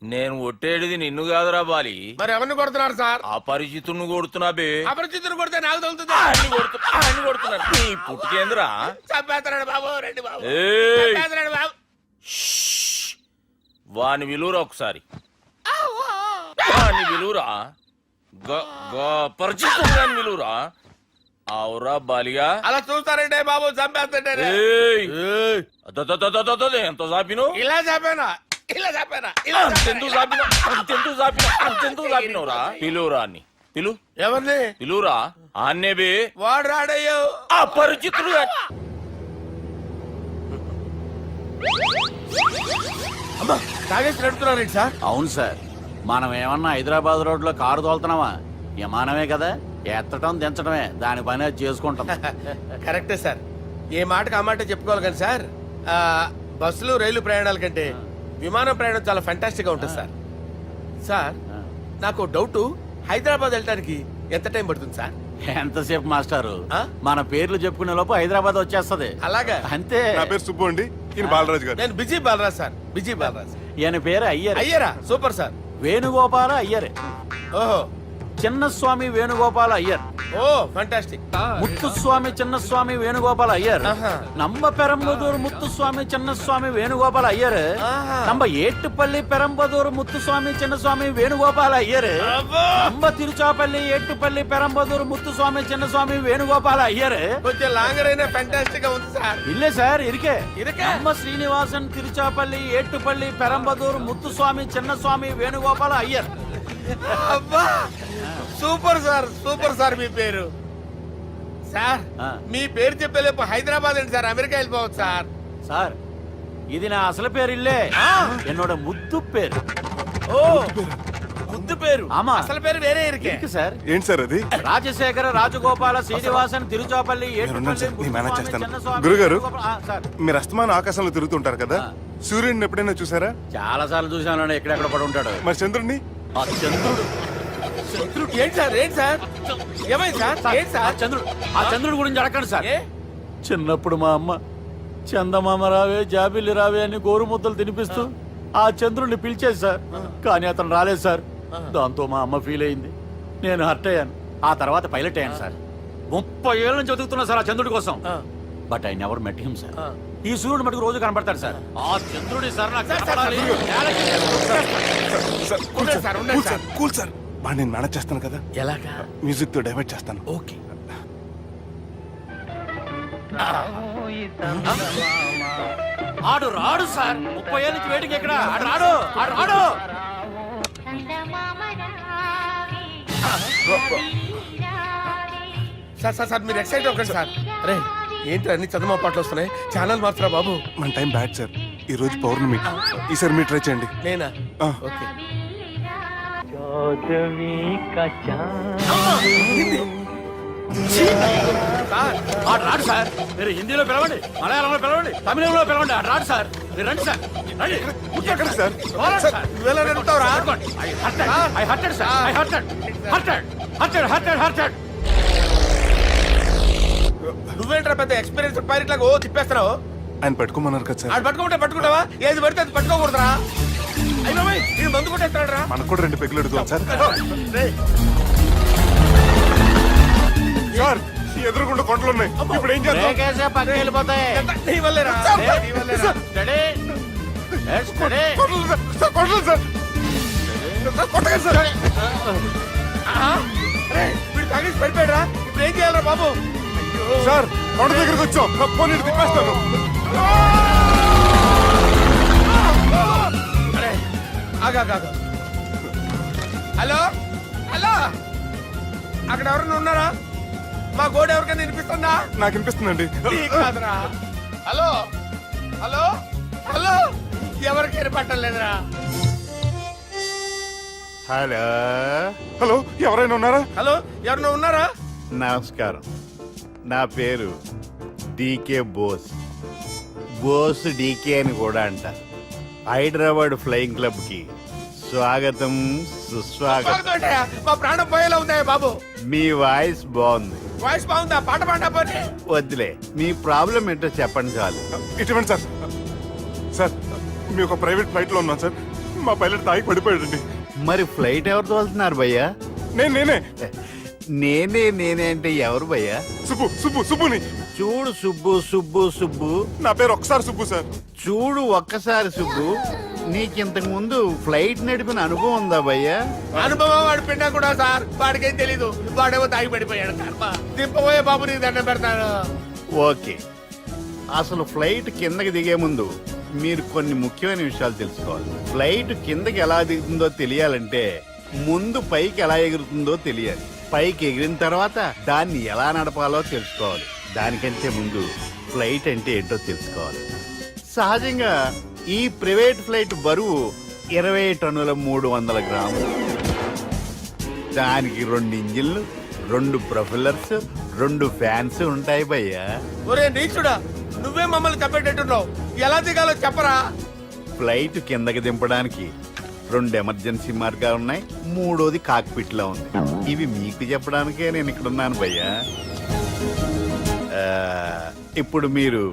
నేను ఒట్టేడిది నిన్ను కాదురా బాలి. మరి ఎవరిని కొడుతున్నారు సార్? అపరిచితుడిని కొడుతున్నా బే. అపరిచితుడు కొడితే నాకు తగులుతుంది. ఆయన కొడుతున్నారు. నీ పుట్టుకేంద్రా? చంపేస్తున్నాడు బాబు, రండి బాబు. ఏయ్, చంపేస్తున్నాడు బాబు. వాని విలువరా ఒకసారి. వాని విలువరా. పరిచితుడు గాని విలువరా. అవురా బాలిగా. అలా చూస్తారంటే బాబు, చంపేస్తాడే. ఏయ్, ఎంత చాపిను? ఇలా చంపానా? ఇలా చంపానా? ఇలా అంతెందుకు చాపిన? అంతెందుకు చాపిన? అంతెందుకు చాపినవురా? పిలువురా అని. పిలు. ఎవరిని? పిలువురా. ఆన్నే బే. వాడు రాడయ్యో. అపరిచితుడు గాని. అమ్మా, తాగేసి నడుపుతున్నారండి సార్. అవును సార్, మనం ఏమన్నా హైదరాబాద్ రోడ్లో కారు తోలుతున్నామా? విమానమే కదా, ఎత్తటం దించడమే, దాని పని అది చేసుకుంటాం. కరెక్టే సార్. ఏ మాటకు ఆ మాట చెప్పుకోవాలి కానీ సార్, బస్సులు రైలు ప్రయాణాల కంటే విమానం ప్రయాణం చాలా ఫెంటాస్టిక్ గా ఉంటుంది సార్. సార్ నాకు డౌట్, హైదరాబాద్ వెళ్ళడానికి ఎంత టైం పడుతుంది సార్? ఎంతసేపు మాస్టారు, ఆ? మన పేర్లు చెప్పుకునే లోపు హైదరాబాద్ వచ్చేస్తది. అలాగా? అంతే. నా పేరు సుబ్బు అండి, ఈయన బాలరాజు గారు. నేను BG Balaraj sir, BG Balaraj. ఈయన పేరు అయ్యర్. అయ్యరా? Super sir. వేణుగోపాల అయ్యరే. ఓహో, చిన్నస్వామి వేణుగోపాల అయ్యర్, ఓ ఫంటాస్టిక్. ముత్తుస్వామి చిన్నస్వామి వేణుగోపాల అయ్యర్, ఆహా. నంబ పెరంబదూరు ముత్తుస్వామి చిన్నస్వామి వేణుగోపాల అయ్యర్, ఆహా. నంబ ఏట్టుపల్లి పెరంబదూరు ముత్తుస్వామి చిన్నస్వామి వేణుగోపాల అయ్యర్, అబ్బో. నంబ తిరుచాపల్లి ఏట్టుపల్లి పెరంబదూరు ముత్తుస్వామి చిన్నస్వామి వేణుగోపాల అయ్యర్. కొంచెం లాంగర్ అయినా ఫంటాస్టిక్ గా ఉంది సార్. ఇల్లే సార్ ఇరికే. ఇరికే? నంబ శ్రీనివాసన్ తిరుచాపల్లి ఏట్టుపల్లి పెరంబదూరు ముత్తుస్వామి చిన్నస్వామి వేణుగోపాల అయ్యర్. అబ్బా సూపర్ సార్, సూపర్ సార్. మీ పేరు సార్, ఆ. మీ పేరు చెప్పేలేపు హైదరాబాద్ అండి సార్, అమెరికా వెళ్ళిపోవచ్చు సార్. సార్ ఇది నా అసలు పేరు ఇల్లే, என்னோட ముద్దు పేరు. ఓ ముద్దు పేరు. ఆమా. అసలు పేరు వేరే ఇరికే. ఇరికి సార్. ఏంటి సార్ అది? రాజశేఖర రాజగోపాల శ్రీనివాసన్ తిరుచాపల్లి మీరున్నారు సార్, నేను మేనేజ్ చేస్తాను. చిన్నస్వామి గురుగారు. వేణుగోపాల- ఆ, సార్ మీరు అస్తమానం ఆకాశంలో తిరుగుతుంటారు కదా, సూర్యుడిని ఎప్పుడైనా చూసారా? చాలా సార్లు చూసాను, ఎక్కడెక్కడ పడి ఉంటాడు. మరి చంద్రుడిని? ఆ చంద్రుడు. ఏంటి సార్, ఏంటి సార్, ఏమైంది సార్, ఏంటి ఆ సార్? చంద్రుడి గురించి అడగండి సార్. ఏ? చిన్నప్పుడు మా అమ్మ చందమామ రావే జాబిల్లి రావే అని గోరు ముద్దలు తినిపిస్తూ ఆ చంద్రుడిని పిలిచేది సార్, కానీ అతను రాలేదు సార్. దాంతో మా అమ్మ ఫీల్ అయింది, నేను హర్ట్ అయ్యాను. ఆ తర్వాత పైలట్ అయ్యాను సార్. 30 ఏళ్ళ నుంచి వెతుకుతున్నా సార్ ఆ చంద్రుడి కోసం, but I never met him sir. ఈ సూర్యుడు మటుకు రోజు కనబడతాడు సార్. ఆ చంద్రుడి సార్ నాకు కనపడాలి. ఉండండి సార్, ఉండండి సార్. కూల్ సార్, బాగా నేను మేనేజ్ చేస్తాను కదా, ఎలాగా? మ్యూజిక్ తో డైవర్ట్ చేస్తాను. ఓకే. ఆడు రాడు సార్, 30 ఏళ్ళ నుంచి వేటికి ఎక్కడ ఆడు రాడు, ఆడు రాడు. సార్ సార్ సార్ మీరు ఎక్సైట్ అవ్వకండి సార్. అరే ఏంటి అన్ని చదువు పాటలు వస్తున్నాయి, ఛానల్ మార్చరా బాబు. మన టైం బ్యాడ్ సార్, ఈ రోజు పౌర్ణమి, ఈసారి మీరు ట్రై చేయండి. నేనా? ఆ. ఓకే. సార్ ఆడు రాడు సార్. మీరు హిందీలో పిలవండి, మలయాళంలో పిలవండి, తమిళంలో పిలవండి, ఆడు రాడు సార్. మీరు రండి సార్, రండి. ఎక్కడ సార్? పోరాడు సార్. నువ్వెలా నడుపుతావురా? I hurted, sir. I hurted. నువ్వేంట్రా పెద్ద ఎక్స్పీరియన్స్ పైరెట్ లాగా ఓ తిప్పేస్తున్నావు? ఆయన పట్టుకోమన్నారు కదా సార్. ఆడు పట్టుకుంటే పట్టుకుంటావా? ఏది పడితే అది పట్టుకోకూడదురా? అయ్యో ఇది మందు కొట్టేస్తాడు రా. మనకు కూడా 2 పెగ్గులు అడుగుతాం సార్. సార్ ఎదురుగుండా కొండలు ఉన్నాయి, ఇప్పుడు ఏం చేద్దాం? బ్రేకేసే పక్కకి వెళ్ళిపోతాయి. నీ వల్లేరా? నీ వల్లేరా? Steady. Yes, steady. Kondalu sir, sir, Kondalu sir. Sir, కొట్టకండి సార్. ఆహా. అరే, వీడు తాగేసి పడిపోయాడురా. ఇప్పుడు ఏం చేయాలరా బాబు? సార్ కొండ దగ్గరికి వచ్చాం, పోనీ తిప్పేస్తాను. అరే ఆగా. హలో హలో, అక్కడ ఎవరైనా ఉన్నారా? మా గోడ ఎవరికైనా వినిపిస్తుందా? నాకు అనిపిస్తుందండి. నీకు కాదురా. హలో హలో హలో, ఎవరికి ఏర్పట్టలేదురా. హలో, హలో, ఎవరైనా ఉన్నారా? హలో ఎవరైనా ఉన్నారా? నమస్కారం. నా పేరు డీకే బోస్. బోస్ డీకే అని కూడా అంటారు. హైదరాబాద్ ఫ్లయింగ్ క్లబ్ కి స్వాగతం, సుస్వాగతం. బాగుందయ్యా, మా ప్రాణం పోయేలా ఉందా బాబు? మీ వాయిస్ బాగుంది. వాయిస్ బాగుందా? పాట పాడా పోనీ. వద్దులే, మీ ప్రాబ్లం ఏంటో చెప్పండి చాలు. ఇటువంటి సార్, సార్ మీ ఒక ప్రైవేట్ ఫ్లైట్ లో ఉన్నాం సార్, మా పైలట్ తాగి పడిపోయాడండి. మరి ఫ్లైట్ ఎవరు తోలుతున్నారు భయ్యా? నేనే నేనే అంటే ఎవరు భయ్యా? సుబ్బుని. చూడు సుబ్బు, నా పేరు ఒకసారి సుబ్బు సార్. చూడు ఒక్కసారి సుబ్బు, నీకింతకు ముందు ఫ్లైట్ నడిపిన అనుభవం ఉందా భయ్యా? అనుభవం వాడు పిండా కూడా సార్, వాడికేం తెలీదు. వాడేమో తాగి పడిపోయాడు. దింపబోయే బాబు నీకు దండం పెడతాను. ఓకే, అసలు ఫ్లైట్ కిందకి దిగే ముందు మీరు కొన్ని ముఖ్యమైన విషయాలు తెలుసుకోవాలి. ఫ్లైట్ కిందకి ఎలా దిగుతుందో తెలియాలంటే ముందు పైకి ఎలా ఎగురుతుందో తెలియాలి. పైకి ఎగిరిన తర్వాత దాన్ని ఎలా నడపాలో తెలుసుకోవాలి. దానికంటే ముందు ఫ్లైట్ అంటే ఏంటో తెలుసుకోవాలి. సహజంగా ఈ ప్రైవేట్ ఫ్లైట్ బరువు 20 టన్నుల 300 గ్రాములు. దానికి 2 ఇంజిన్లు, 2 ప్రొపెల్లర్స్, 2 ఫ్యాన్స్ ఉంటాయి భయ్యా. ఒరే నీచుడా, నువ్వే మమ్మల్ని తప్పేటట్టున్నావు. ఎలా దిగాలో చెప్పరా? ఫ్లైట్ కిందకి దింపడానికి 2 ఎమర్జెన్సీ మార్గాలు ఉన్నాయి, 3వది కాక్పిట్ లో ఉంది. ఇవి మీకు చెప్పడానికే నేను ఇక్కడ ఉన్నాను భయ్యా. ఇప్పుడు మీరు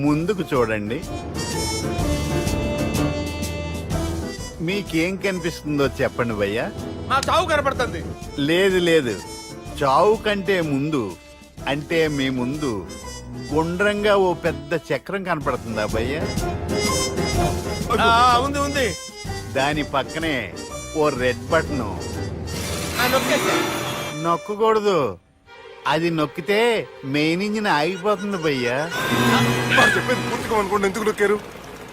ముందుకు చూడండి. మీకేం కనిపిస్తుందో చెప్పండి భయ్యా. మా చావు కనపడుతుంది. లేదు లేదు, చావు కంటే ముందు అంటే మీ ముందు గుండ్రంగా ఓ పెద్ద చక్రం కనపడుతుందా భయ్య? ఉంది ఉంది. దాని పక్కనే ఓ రెడ్ బటన్. నొక్కేసా. నొక్కకూడదు, అది నొక్కితే మెయిన్ ఇంజిన్ ఆగిపోతుంది భయ్యా. చెప్పేది పూర్తిగా అనుకోండి, ఎందుకు నొక్కారు?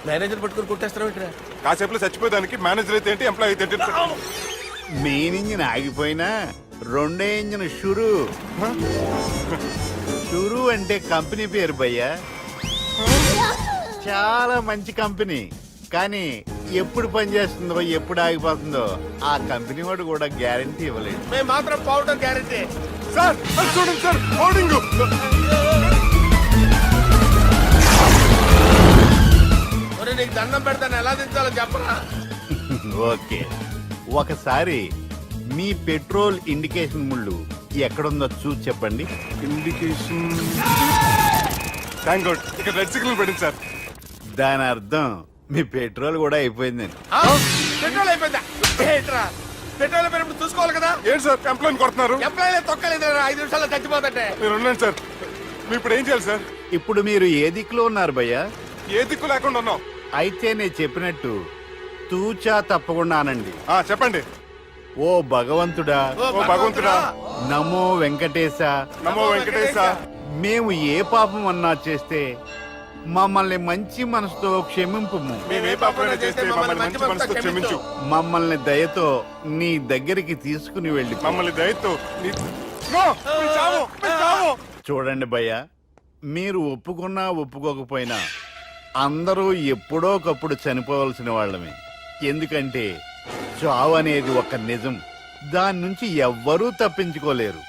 మేనేజర్ పట్టుకుని కొట్టేస్తారా ఇక్కడ? కాసేపులో చచ్చిపోయేదానికి మేనేజర్ అయితే ఏంటి, ఎంప్లాయ్ అయితే ఏంటి? మెయిన్ ఇంజిన్ ఆగిపోయినా రెండో ఇంజిన్ షురు. షురు అంటే కంపెనీ పేరు భయ్యా. చాలా మంచి కంపెనీ, కానీ ఎప్పుడు పనిచేస్తుందో ఎప్పుడు ఆగిపోతుందో ఆ కంపెనీ వాడు కూడా గ్యారంటీ ఇవ్వలేదు. మేము మాత్రం పౌడర్ గ్యారంటీ. సార్ అది చూడండి సార్, హోర్డింగ్. నీకు దండం పెడతాను, ఎలా దించాలో చెప్పరా? ఓకే, ఒకసారి మీ పెట్రోల్ ఇండికేషన్ ముళ్ళు ఎక్కడుందో చూసి చెప్పండి. ఇండికేషన్. థ్యాంక్ గాడ్, ఇక్కడ రెడ్ సిగ్నల్ పడింది సార్. దాని అర్థం మీ పెట్రోల్ కూడా అయిపోయిందని. పెట్రోల్ అయిపోయిందా? ఏంట్రా పెట్రోల్ అయిపోయినప్పుడు చూసుకోవాలి కదా. ఏంటి సార్ ఎంప్లాయ్ కొడుతున్నారు? ఎంప్లాయీ తొక్కలేదు, 5 నిమిషాల్లో చచ్చిపోతుంటే. మీరు ఉండండి సార్, మీరు ఇప్పుడు ఏం చేయాలి సార్? ఇప్పుడు మీరు ఏ దిక్కులో ఉన్నారు భయ్యా? ఏ దిక్కు లేకుండా ఉన్నాం. అయితే నేను చెప్పినట్టు తూచా తప్పకుండా అనండి. చెప్పండి. ఓ భగవంతుడా, ఓ భగవంతుడా, నమో వెంకటేశ, నమో వెంకటేశ. మేము ఏ పాపం అన్నా చేస్తే మమ్మల్ని మంచి మనసుతో క్షమింపు. మేము ఏ పాపమైనా చేస్తే మమ్మల్ని మంచి మనసుతో క్షమించు. మమ్మల్ని దయతో నీ దగ్గరికి తీసుకుని వెళ్ళి మమ్మల్ని దయతో చూడండి భయ్య, మీరు ఒప్పుకున్నా ఒప్పుకోకపోయినా అందరూ ఎప్పుడో ఒకప్పుడు చనిపోవలసిన వాళ్ళమే. ఎందుకంటే చావు అనేది ఒక నిజం, దాని నుంచి ఎవ్వరూ తప్పించుకోలేరు.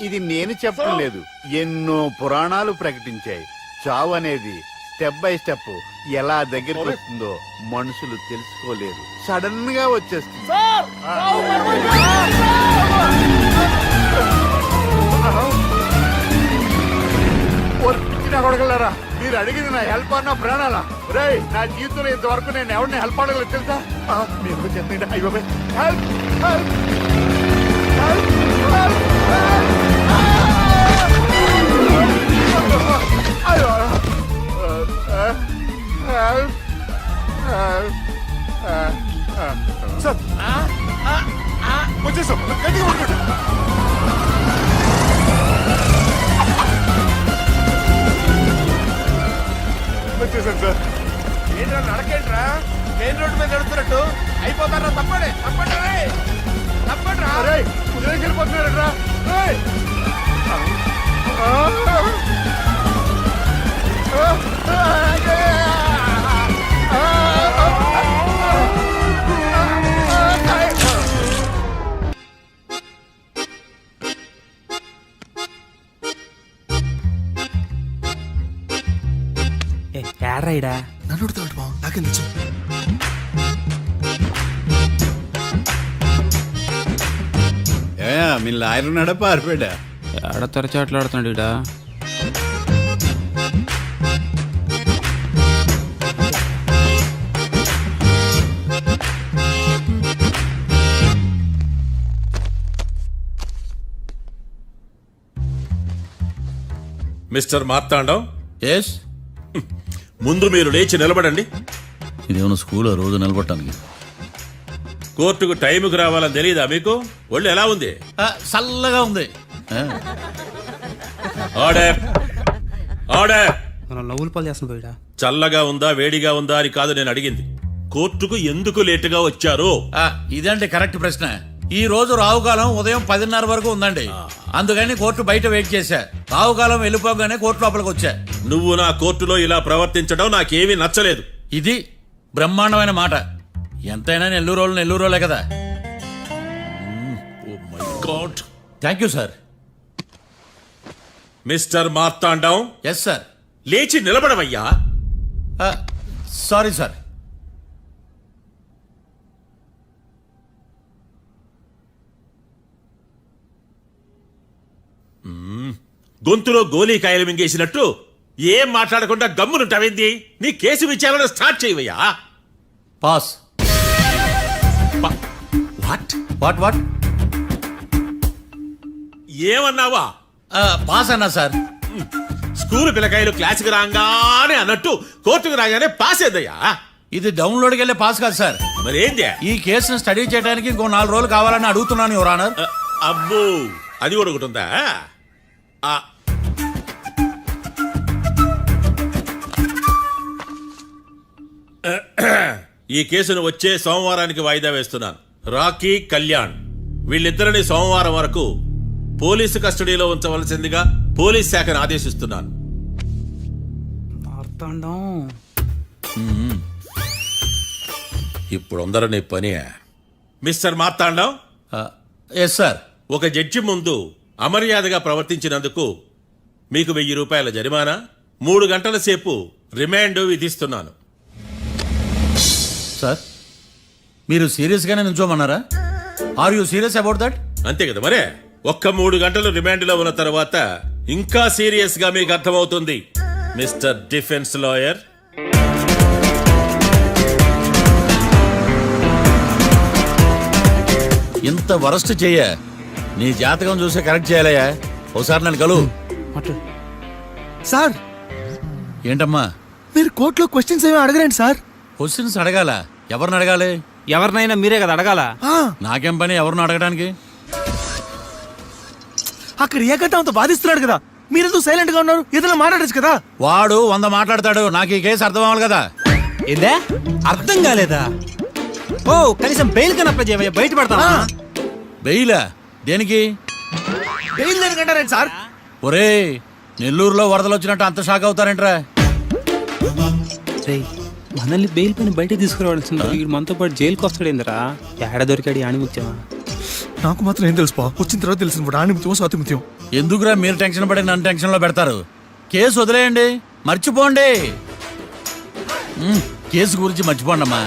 ఇది నేను చెప్పడం లేదు, ఎన్నో పురాణాలు ప్రకటించాయి. చావు అనేది స్టెప్ బై స్టెప్ ఎలా దగ్గరికి వస్తుందో మనుషులు తెలుసుకోలేరు, సడన్ గా వచ్చేస్తుంది. కొడగలరా, మీరు అడిగింది నా హెల్ప్ అన్న ప్రాణాలా? రే, నా జీవితంలో ఇంతవరకు నేను ఎవరిని హెల్ప్ అడగలేదు తెలుసా? మీరు చెప్పండి. అయ్యో హెల్ప్ హెల్ప్ సార్ వచ్చేసాం, గట్టిగా కొట్టండి. వచ్చేసాను సార్. ఏంట్రా నడకేంట్రా? మెయిన్ రోడ్డు మీద నడుస్తున్నట్టు అయిపోతారా? తప్పండి తప్పండి తప్పండి. వెళ్ళిపోతున్నారా? ఏడ్రైడా నన్ను నాకేం తెలుసు? మీ లాయర్ ఉన్నాడా పారిపోయాడా? ఏడ తెరచాట్లాడుతున్నాడు ఇడా. మిస్టర్ మార్తాండం. ఎస్. ముందు మీరు లేచి నిలబడండి. ఇదేమన్నా స్కూల్ రోజు నిలబడటానికి? కోర్టుకు టైంకి రావాలని తెలియదా మీకు? ఒళ్ళు ఎలా ఉంది? చల్లగా ఉంది. Order order. నవ్వులు పాలు చేస్తున్నా పోయిడా. చల్లగా ఉందా వేడిగా ఉందా అని కాదు నేను అడిగింది, కోర్టుకు ఎందుకు లేటుగా వచ్చారు? ఇదండి కరెక్ట్ ప్రశ్న. ఈ రోజు రావుకాలం ఉదయం 10:30 వరకు ఉందండి, అందుకని కోర్టు బయట వెయిట్ చేశా. రావుకాలం వెళ్ళిపోగానే కోర్టు లోపలికి వచ్చా. నువ్వు నా కోర్టులో ఇలా ప్రవర్తించడం నాకేమీ నచ్చలేదు. ఇది బ్రహ్మాండమైన మాట. ఎంతైనా నెల్లూరులే కదా. Oh my god. Thank you sir. Mister Marthandam. Yes sir. లేచి నిలబడవయ్యా. Sorry sir. గొంతులో గోలీకాయలు మింగేసినట్టు ఏం మాట్లాడకుండా గమ్మునుంటావేంది? నీ కేసు విచారణ స్టార్ట్ చేయవయ్యా. పాస్. వాట్ వాట్ వాట్ ఏమన్నావా? పాస్ అన్నా సార్. స్కూల్ పిల్లకాయలు క్లాసుకి రాగానే అన్నట్టు కోర్టుకు రాగానే పాస్ అయ్యా. ఇది డౌన్లోడ్కి వెళ్ళే పాస్ కాదు సార్. మరి ఏంది? ఈ కేసును స్టడీ చేయడానికి ఇంకో 4 రోజులు కావాలని అడుగుతున్నాను యువర్ ఆనర్. అబ్బో, అది కూడా ఒకటి ఉందా? ఆ, ఈ కేసును వచ్చే సోమవారానికి వాయిదా వేస్తున్నాను. రాకీ, కళ్యాణ్ వీళ్ళిద్దరిని సోమవారం వరకు పోలీసు కస్టడీలో ఉంచవలసిందిగా పోలీస్ శాఖను ఆదేశిస్తున్నాను. ఇప్పుడు అందరూ నీ పని. మిస్టర్ మార్తాండం. Yes sir. ఒక జడ్జి ముందు అమర్యాదగా ప్రవర్తించినందుకు మీకు 1000 రూపాయల జరిమానా, 3 గంటల సేపు రిమాండ్ విధిస్తున్నాను. సార్, మీరు సీరియస్గానే నిల్చోమన్నారా? Are you serious about that? అంతే కదా మరే. ఒక్క 3 గంటలు రిమాండ్ లో ఉన్న తర్వాత ఇంకా సీరియస్ గా మీకు అర్థమవుతుంది మిస్టర్ డిఫెన్స్ లాయర్. ఇంత వరస్ట్ చెయ్య నీ జాతకం చూసే కరెక్ట్ చేయాలయ్యా. ఒకసారి నన్ను కలు. సార్, ఏంటమ్మా మీరు కోర్టులో క్వశ్చన్స్ ఏమి అడగరండి సార్. క్వశ్చన్స్ అడగాల? ఎవరిని అడగాలి? ఎవరినైనా మీరే కదా అడగాల. నాకేం పని ఎవరిని అడగడానికి? అక్కడ ఏకతాంతో బాధిస్తున్నాడు కదా, మీరెందుకు సైలెంట్ గా ఉన్నారు? ఏదైనా మాట్లాడచ్చు కదా. వాడు 100 మాట్లాడతాడు. నాకు ఈ కేసు అర్థం అవ్వాలి కదా. ఏందే అర్థం కాలేదా? ఓ, కనీసం బెయిల్ కన్నా అప్లై చేయవయ్యా, బయట పడతా. బెయిలా? దేనికి? బెయిల్ దేనికంటారండి సార్? ఒరే, నెల్లూరులో వరదలు వచ్చినట్టు అంత షాక్ అవుతారేంట్రా? మనల్ని బెయిల్ పైన బయట తీసుకురావాల్సింది. వీడు మనతో పాటు జైలుకి వస్తాడేందిరా? ఏడ దొరికాడు ఆని ముత్యమా? నాకు మాత్రం ఏం తెలుసు, వచ్చిన తర్వాత తెలిసిన రాణి ముత్యం, స్వాతి ముత్యం. ఎందుకురా మీరు టెన్షన్ పడి నన్ను టెన్షన్ లో పెడతారు? కేసు వదిలేయండి, మర్చిపోండి. కేసు గురించి మర్చిపోండి అమ్మా.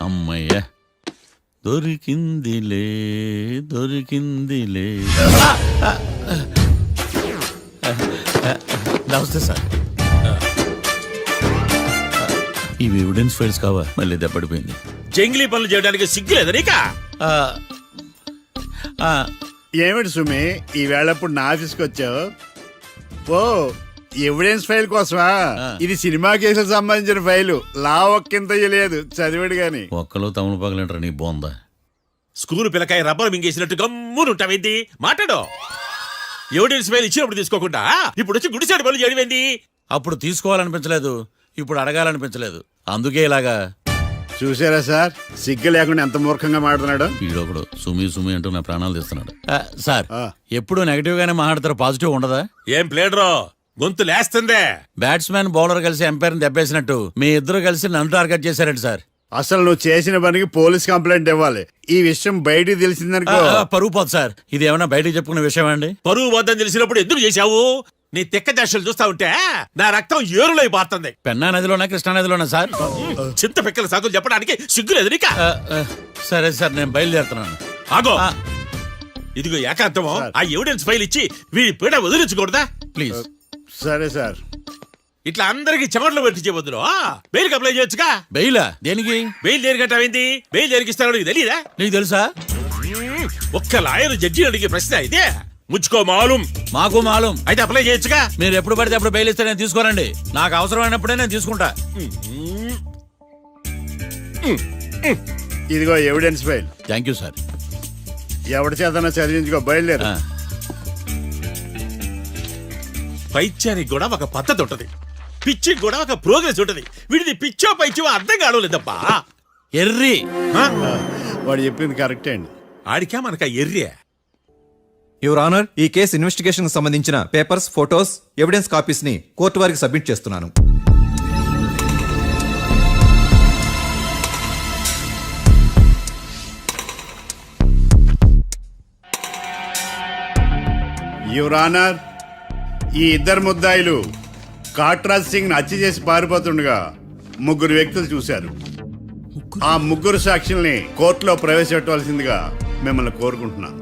అమ్మయ్య, దొరికిందిలే దొరికిందిలే. నమస్తే సార్. ఇవి ఎవిడెన్స్ ఫైల్స్ కావా? మళ్ళీ దెబ్బడిపోయింది. జంగిలీ పనులు చేయడానికి సిగ్గులేదా నీకా? ఏమిటి సుమి, ఈ వేళప్పుడు నా ఆఫీస్కి వచ్చావు? ఓ, ఎవిడెన్స్ ఫైల్ కోసమా? ఇది సినిమా కేసులకు సంబంధించిన ఫైలు. లా ఒక్కింత లేదు, చదివాడు గాని. ఒక్కలో తమను పగలంటారా నీ బోందా? School పిల్లకాయ rubber మింగేసినట్టు గమ్మునుంటావేంది? మాట్లాడు. ఎవిడెన్స్ ఫైల్ ఇచ్చినప్పుడు తీసుకోకుండా ఇప్పుడు వచ్చి గుడిసాడు పనులు చేయడమేంది? అప్పుడు తీసుకోవాలనిపించలేదు, ఇప్పుడు అడగాలనిపించలేదు, అందుకే ఇలాగా. చూసారా సార్, సిగ్గు లేకుండా ఎంత మూర్ఖంగా మాట్లాడుతున్నాడు. వీడొకడు సుమి సుమి అంటూ నా ప్రాణాలు తీస్తున్నాడు. సార్, ఎప్పుడు నెగటివ్ గానే మాట్లాడతారు, పాజిటివ్ ఉండదా? ఏం ప్లేడరో గొంతు లేస్తుందే. బ్యాట్స్మెన్ బౌలర్ కలిసి ఎంపైర్ దెబ్బేసినట్టు మీ ఇద్దరు కలిసి నన్ను టార్గెట్ చేశారండి సార్. అసలు నువ్వు చేసిన పనికి పోలీస్ కంప్లైంట్ ఇవ్వాలి. ఈ విషయం బయటికి తెలిసిందనుకో పరువు పోదు సార్. ఇది ఏమన్నా బయటికి చెప్పుకునే విషయం అండి? పరువు వద్దని తెలిసినప్పుడు ఎందుకు చేశావు? నీ తెక్క దశలు చూస్తా ఉంటే నా రక్తం ఏరులై పారుతుంది. పెన్నా నదిలోనా కృష్ణా నదిలోనా సార్? చింత పిక్కల సాకులు చెప్పడానికి సిగ్గులేదు నీకా? సరే సార్, నేను బయలుదేరుతున్నాను. ఆగో, ఇదిగో ఏకాంతమో ఆ ఎవిడెన్స్ ఫైల్ ఇచ్చి వీడి పీడ వదిలించకూడదా? ప్లీజ్. సరే సార్. ఇట్లా అందరికి చెమటలు పెట్టించే బదులు బెయిల్ అప్లై చేయొచ్చుగా. బెయిలా? దేనికి? బెయిల్ దేనికంటావేంది? బెయిల్ దేనికి ఇస్తారో నీకు తెలియదా? నీకు తెలుసా? ఒక్క లాయర్ జడ్జి అడిగే ప్రశ్న అయితే ముచ్చుకో మాలూం. మాకు మాలూం. అయితే అప్లై చేయొచ్చుగా. మీరు ఎప్పుడు పడితే అప్పుడు బెయిల్ ఇస్తే నేను తీసుకోనండి. నాకు అవసరమైనప్పుడే నేను తీసుకుంటా. ఇదిగో evidence file. Thank you sir. ఎవరి చేతనా చదివించుకో, బయలుదేరు. పైత్యానికి కూడా ఒక పద్ధతి ఉంటది, పిచ్చికి కూడా ఒక ప్రోగ్రెస్ ఉంటది. వీడిది పిచ్చో పైచో అర్థం కావలేదబ్బా. ఎర్రి. వాడు చెప్పింది కరెక్టే అండి. ఆడికా మనక ఎర్రే. యువర్ ఆనర్, ఈ కేసు ఇన్వెస్టిగేషన్ సంబంధించిన పేపర్స్, ఫోటోస్, ఎవిడెన్స్ కాపీస్ ని కోర్టు వారికి సబ్మిట్ చేస్తున్నాను. యువర్ ఆనర్, ఈ ఇద్దరు ముద్దాయిలు కాట్రాజ్ సింగ్ హత్య చేసి పారిపోతుండగా ముగ్గురు వ్యక్తులు చూశారు. ఆ ముగ్గురు సాక్షుల్ని కోర్టులో ప్రవేశపెట్టవలసిందిగా మిమ్మల్ని కోరుకుంటున్నాను.